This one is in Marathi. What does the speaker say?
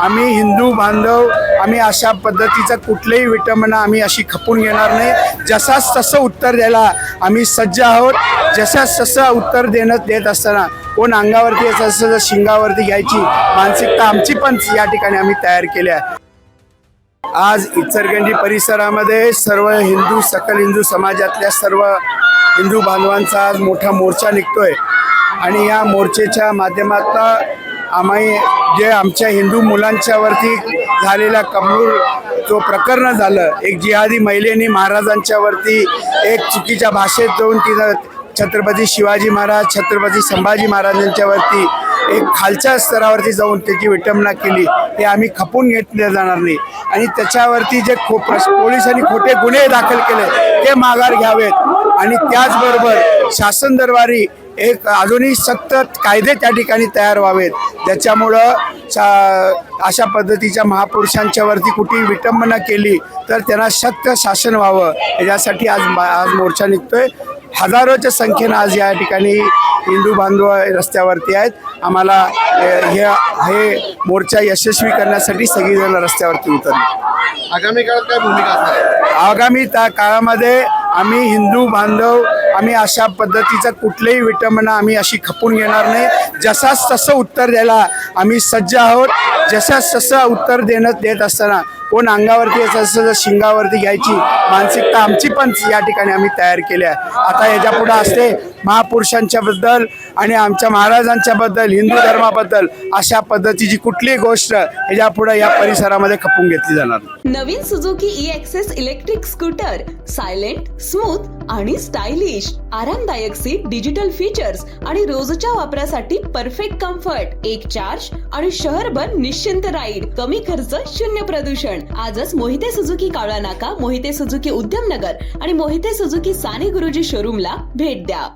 आम्ही हिंदू बांधव आम्ही अशा पद्धतीचं कुठलेही विटंबना आम्ही अशी खपून घेणार नाही। जसाच तसं उत्तर द्यायला आम्ही सज्ज आहोत। जसाच तसं उत्तर देत असताना कोण अंगावरती यायचं असं शिंगावरती घ्यायची मानसिकता आमची पण या ठिकाणी आम्ही तयार केली आहे। आज इचलकरंजी परिसरामध्ये सर्व सकल हिंदू समाजातल्या सर्व हिंदू बांधवांचा आज मोठा मोर्चा निघतोय आणि या मोर्चेच्या माध्यमातून आम्ही जे आमच्या हिंदू मुलांच्यावरती झालेला कबूल जो प्रकरण झालं, एक जिहादी महिलेने महाराजांच्यावरती एक चुकीच्या भाषेत जाऊन तिनं छत्रपती शिवाजी महाराज छत्रपती संभाजी महाराजांच्यावरती एक खालच्या स्तरावरती जाऊन त्याची विटंबना केली, ते आम्ही खपून घेतले जाणार नाही। आणि त्याच्यावरती जे पोलिसांनी खोटे गुन्हे दाखल केले ते माघार घ्यावेत आणि त्याचबरोबर शासन दरबारी एक अजूनही सक्त कायदे त्या ठिकाणी तयार व्हावेत, ज्याच्यामुळं अशा पद्धतीच्या महापुरुषांच्यावरती कुठे विटंबना केली तर त्यांना सक्त शासन व्हावं यासाठी आज मोर्चा निघतोय। हजारोच्या संख्येनं आज या ठिकाणी हिंदू बांधव रस्त्यावरती आहेत। आम्हाला हे मोर्चा यशस्वी करण्यासाठी सगळीजण रस्त्यावरती उतरले। आगामी काळात काय भूमिका असणार आहे? आगामी काळामध्ये आम्ही हिंदू बांधव आम्ही अशा पद्धतीचं कुठलेही विटंबना आम्ही अशी खपून घेणार नाही। जसाच तसं उत्तर द्यायला आम्ही सज्ज आहोत। जसाच तसं उत्तर देत असताना कोण अंगावरती यायचं असं शिंगावरती घ्यायची मानसिकता आमची पण या ठिकाणी आम्ही तयार केली आहे। आता याच्या पुढे असते महापुरुषांच्याबद्दल आणि आमच्या महाराजांच्याबद्दल हिंदू धर्माबद्दल अशा पद्धतीची कुठलीही गोष्ट याच्या पुढे या परिसरामध्ये खपून घेतली जाणार। नवीन Suzuki e Access electric scooter silent, smooth आणि स्टायलिश, आरामदायक सीट, डिजिटल फीचर्स आणि रोजच्या वापरासाठी परफेक्ट कम्फर्ट, एक चार्ज आणि शहरभर निश्चिंत राईड, कमी खर्च, शून्य प्रदूषण। आजच मोहिते सुझुकी कावळा नाका, मोहिते सुझुकी उद्यमनगर आणि मोहिते सुझुकी साने गुरुजी शोरूमला भेट द्या।